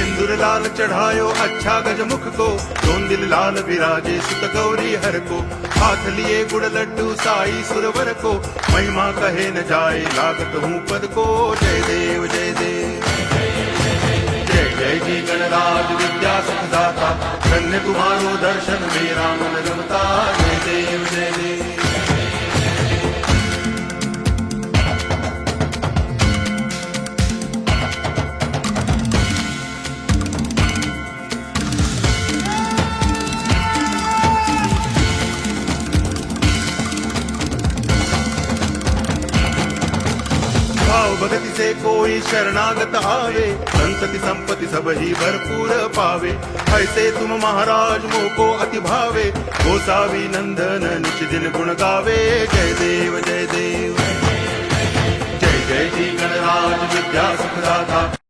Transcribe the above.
सिंदूर लाल चढ़ायो अच्छा गजमुख को, दोन दिल लाल विराजे सुत गौरी हर को। हाथ लिए गुड़ लड्डू साई सुरवर को, महिमा कहे न जाए लागत हूँ पद को। जय देव जय देव जय जय जी गणराज विद्या सुखदाता, धन्य तुम्हारो दर्शन मेरा मन रमता। जय देव जय देव भाव भगति से कोई शरणागत आवे, संतति संपत्ति सब ही भरपूर पावे। ऐसे तुम महाराज मोको अति भावे, गोसावी नंदन निच दिन गुण गावे। जय देव जय देव जय जय जी गणराज विद्या सुखदाता।